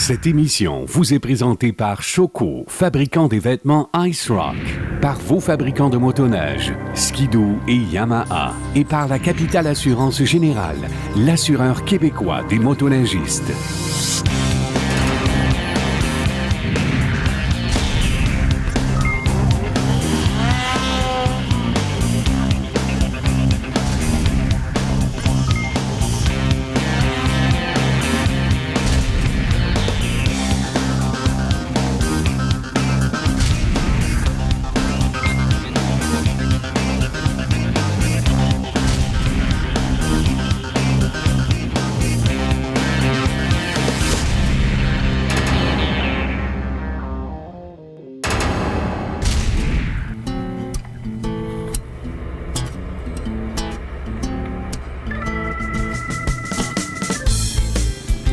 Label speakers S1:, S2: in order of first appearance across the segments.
S1: Cette émission vous est présentée par Choco, fabricant des vêtements Ice Rock, par vos fabricants de motoneige, Skidoo et Yamaha, et par la Capitale Assurance Générale, l'assureur québécois des motoneigistes.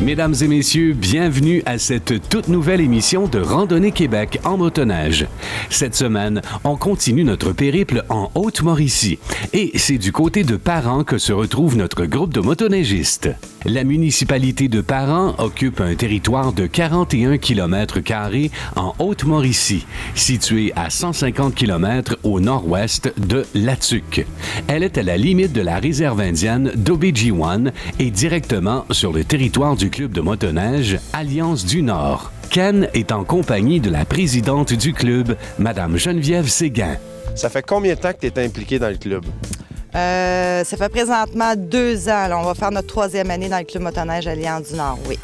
S1: Mesdames et messieurs, bienvenue à cette toute nouvelle émission de Randonnée Québec en motoneige. Cette semaine, on continue notre périple en Haute-Mauricie. Et c'est du côté de Parent que se retrouve notre groupe de motoneigistes. La municipalité de Parent occupe un territoire de 41 km² en Haute-Mauricie, situé à 150 km au nord-ouest de Latuque. Elle est à la limite de la réserve indienne d'Obidjiwan et directement sur le territoire du club de motoneige Alliance du Nord. Ken est en compagnie de la présidente du club, Madame Geneviève Séguin.
S2: Ça fait combien de temps que tu es impliqué dans le club?
S3: Ça fait présentement 2 ans. Là. On va faire notre 3e année dans le club motoneige Alliance du Nord, oui.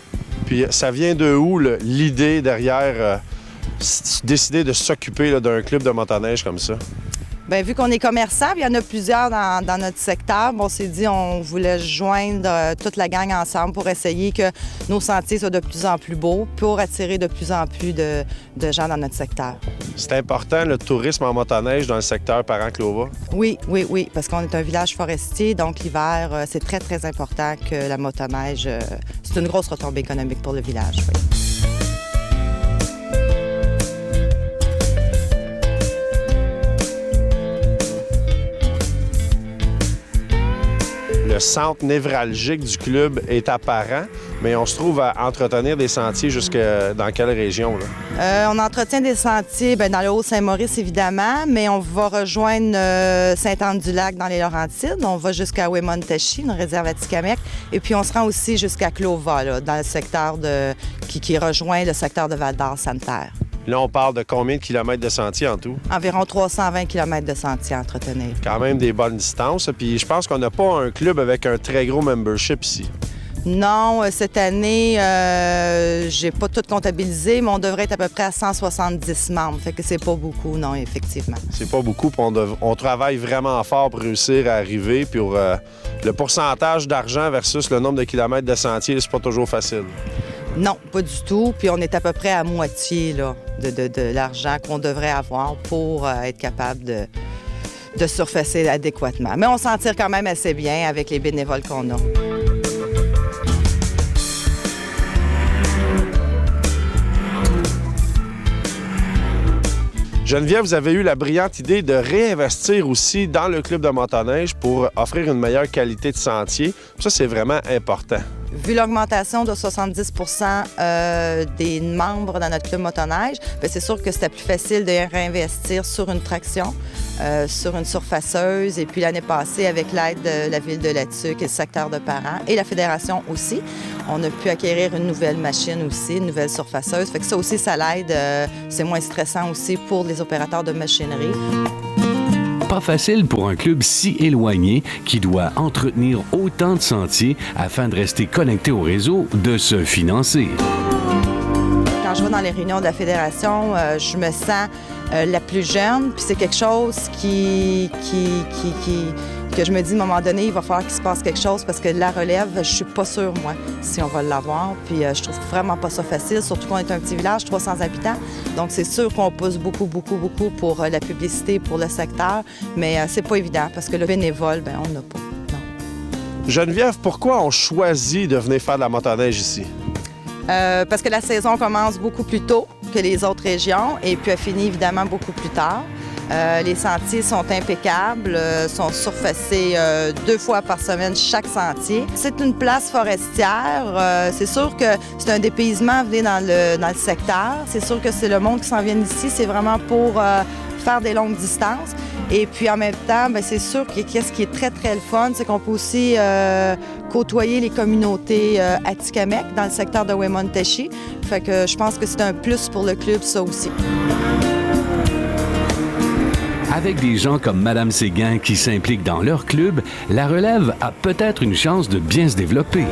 S2: Puis ça vient de où l'idée derrière décider de s'occuper d'un club de motoneige comme ça?
S3: Bien, vu qu'on est commerçant, il y en a plusieurs dans notre secteur, on s'est dit on voulait joindre toute la gang ensemble pour essayer que nos sentiers soient de plus en plus beaux, pour attirer de plus en plus de gens dans notre secteur.
S2: C'est important, le tourisme en motoneige dans le secteur Parent-Clova?
S3: Oui, parce qu'on est un village forestier, donc l'hiver, c'est très, très important que la motoneige, c'est une grosse retombée économique pour le village, oui.
S2: Le centre névralgique du club est à Parent, mais on se trouve à entretenir des sentiers jusque dans quelle région? Là?
S3: On entretient des sentiers dans le Haut-Saint-Maurice, évidemment, mais on va rejoindre Sainte-Anne-du-Lac dans les Laurentides. On va jusqu'à Wemontachi, une réserve à Tikamek, et puis on se rend aussi jusqu'à Clova, là, dans le secteur qui rejoint le secteur de Val-d'Or-Santerre.
S2: Là, on parle de combien de kilomètres de sentiers en tout?
S3: Environ 320 km de sentiers à entretenir.
S2: Quand même des bonnes distances. Puis je pense qu'on n'a pas un club avec un très gros membership ici.
S3: Non, cette année, j'ai pas tout comptabilisé, mais on devrait être à peu près à 170 membres. Fait que c'est pas beaucoup, non, effectivement.
S2: C'est pas beaucoup, puis on travaille vraiment fort pour réussir à arriver. Puis pour le pourcentage d'argent versus le nombre de kilomètres de sentiers, c'est pas toujours facile.
S3: Non, pas du tout. Puis on est à peu près à moitié là, de l'argent qu'on devrait avoir pour être capable de surfacer adéquatement. Mais on s'en tire quand même assez bien avec les bénévoles qu'on a.
S2: Geneviève, vous avez eu la brillante idée de réinvestir aussi dans le club de motoneige pour offrir une meilleure qualité de sentier. Ça, c'est vraiment important.
S3: Vu l'augmentation de 70 des membres dans notre club motoneige, bien, c'est sûr que c'était plus facile de réinvestir sur une traction, sur une surfaceuse. Et puis l'année passée, avec l'aide de la Ville de Latuque et le secteur de Parent et la Fédération aussi, on a pu acquérir une nouvelle machine aussi, une nouvelle surfaceuse. Fait que ça aussi, ça l'aide. C'est moins stressant aussi pour les opérateurs de machinerie.
S1: Pas facile pour un club si éloigné qui doit entretenir autant de sentiers afin de rester connecté au réseau, de se financer.
S3: Quand je vais dans les réunions de la Fédération, je me sens la plus jeune, puis c'est quelque chose que je me dis, à un moment donné, il va falloir qu'il se passe quelque chose parce que la relève, je suis pas sûre, moi, si on va l'avoir. Puis je trouve vraiment pas ça facile, surtout qu'on est un petit village, 300 habitants. Donc c'est sûr qu'on pousse beaucoup pour la publicité, pour le secteur, mais c'est pas évident parce que le bénévole, bien, on n'a pas. Non.
S2: Geneviève, pourquoi on choisit de venir faire de la motoneige ici?
S3: Parce que la saison commence beaucoup plus tôt que les autres régions et puis elle finit évidemment beaucoup plus tard. Les sentiers sont impeccables, sont surfacés 2 fois par semaine chaque sentier. C'est une place forestière. C'est sûr que c'est un dépaysement à venir dans le secteur. C'est sûr que c'est le monde qui s'en vient ici. C'est vraiment pour faire des longues distances. Et puis en même temps, bien, c'est sûr que ce qui est très, très le fun, c'est qu'on peut aussi côtoyer les communautés Atikamekw dans le secteur de Wemoteshi. Fait que je pense que c'est un plus pour le club, ça aussi.
S1: Avec des gens comme Mme Séguin qui s'impliquent dans leur club, la relève a peut-être une chance de bien se développer.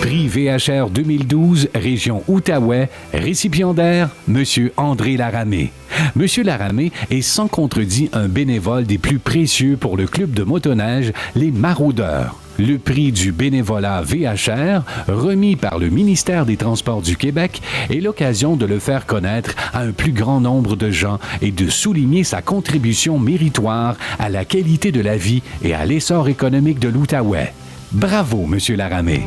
S1: Prix VHR 2012, région Outaouais, récipiendaire, M. André Laramé. M. Laramé est sans contredit un bénévole des plus précieux pour le club de motoneige, les Maraudeurs. Le prix du bénévolat VHR, remis par le ministère des Transports du Québec, est l'occasion de le faire connaître à un plus grand nombre de gens et de souligner sa contribution méritoire à la qualité de la vie et à l'essor économique de l'Outaouais. Bravo, M. Laramé.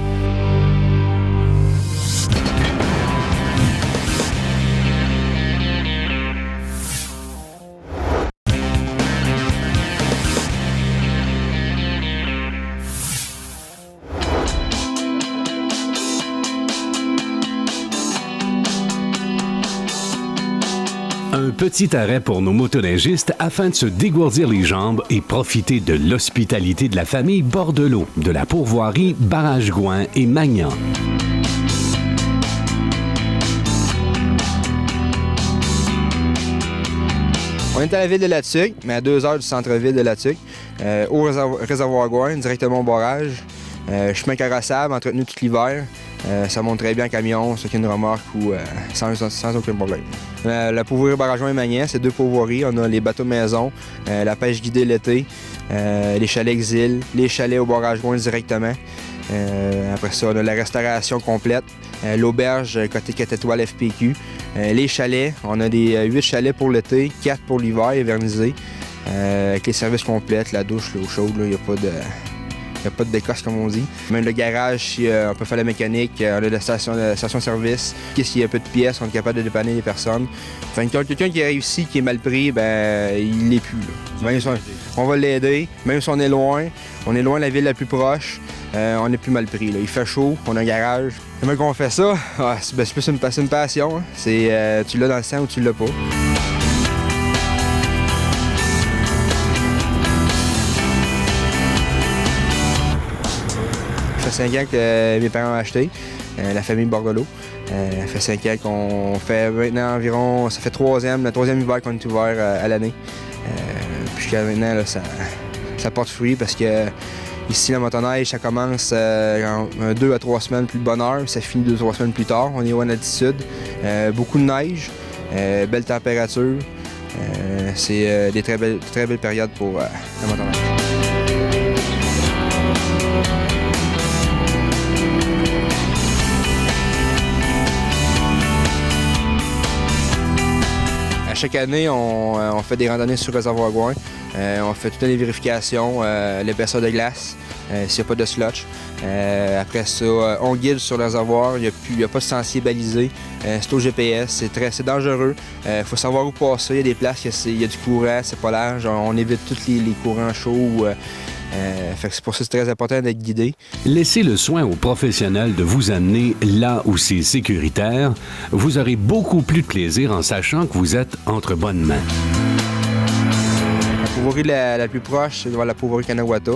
S1: Un petit arrêt pour nos motoneigistes afin de se dégourdir les jambes et profiter de l'hospitalité de la famille Bordelot, de la pourvoirie Barrage-Gouin et Magnan.
S4: On est à la ville de Latuc, mais à 2 heures du centre-ville de Latuc, au réservoir Gouin, directement au barrage. Chemin carrossable, entretenu tout l'hiver. Ça monte très bien en camion, sur une remorque ou sans aucun problème. La pourvoirie Barrage-Gouin et Magnan, c'est 2 pourvoiries. On a les bateaux maison, la pêche guidée l'été, les chalets exil, les chalets au Barrage-Gouin directement. Après ça, on a la restauration complète, l'auberge côté 4 étoiles FPQ, les chalets. On a des 8 chalets pour l'été, 4 pour l'hiver, évernisés, avec les services complets, la douche, l'eau chaude, il n'y a pas de décosse, comme on dit. Même le garage, si on peut faire la mécanique, on a la station-service. S'il y a un peu de pièces, on est capable de dépanner les personnes. Enfin, quelqu'un qui a réussi, qui est mal pris, ben il l'est plus. On va l'aider, même si on est loin de la ville la plus proche, on est plus mal pris. Là. Il fait chaud, on a un garage. Comment qu'on fait ça? C'est plus une passion. Hein. C'est tu l'as dans le sang ou tu l'as pas. Ça fait 5 ans que mes parents ont acheté, la famille Bordelot. Ça fait 5 ans qu'on fait maintenant environ, ça fait le troisième hiver qu'on est ouvert à l'année. Puis jusqu'à maintenant, là, ça porte fruit parce que ici, la motoneige, ça commence 2 à 3 semaines plus de bonne heure, ça finit 2 à 3 semaines plus tard. On est haut en altitude, beaucoup de neige, belle température. C'est des très belles périodes pour la motoneige. Chaque année, on fait des randonnées sur le réservoir Gouin. On fait toutes les vérifications, l'épaisseur de glace, s'il n'y a pas de slotch. Après ça, on guide sur le réservoir, il n'y a pas de sentier balisé. C'est au GPS, c'est dangereux. Il faut savoir où passer, il y a des places, il y a du courant, c'est pas large. On évite tous les courants chauds. C'est pour ça que c'est très important d'être guidé.
S1: Laissez le soin aux professionnels de vous amener là où c'est sécuritaire. Vous aurez beaucoup plus de plaisir en sachant que vous êtes entre bonnes mains.
S4: La pourvoirie la plus proche, c'est la pourvoirie Kanawata.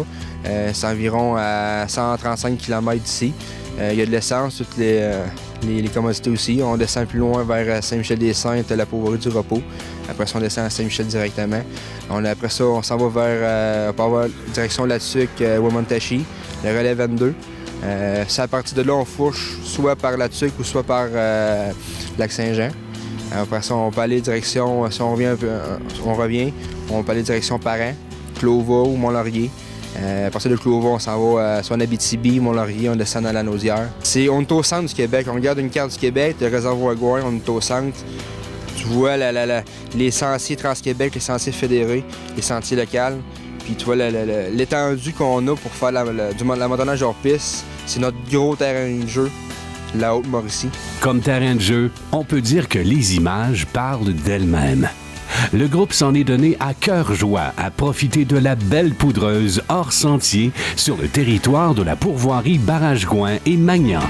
S4: C'est environ à 135 km d'ici. Il y a de l'essence, toutes les commodités aussi. On descend plus loin vers Saint-Michel-des-Saintes, la pourvoirie du repos. Après ça, on descend à Saint-Michel directement. Après ça, on s'en va vers direction Latuc, Wemoteshi, le relais 22. C'est à partir de là, on fourche soit par Latuc ou soit par Lac-Saint-Jean. Après ça, on peut aller direction, si on revient, on peut aller direction Parent, Clova ou Mont-Laurier. À partir de Clova, on s'en va soit en Abitibi, Mont-Laurier, on descend dans la Naudière. On est au centre du Québec. On regarde une carte du Québec, le réservoir Gouin, on est au centre. Tu vois les sentiers Trans-Québec, les sentiers fédérés, les sentiers locaux. Puis tu vois, l'étendue qu'on a pour faire la motoneige hors piste, c'est notre gros terrain de jeu, la Haute-Mauricie.
S1: Comme terrain de jeu, on peut dire que les images parlent d'elles-mêmes. Le groupe s'en est donné à cœur joie à profiter de la belle poudreuse hors sentier sur le territoire de la pourvoirie Barrage-Gouin et Magnan.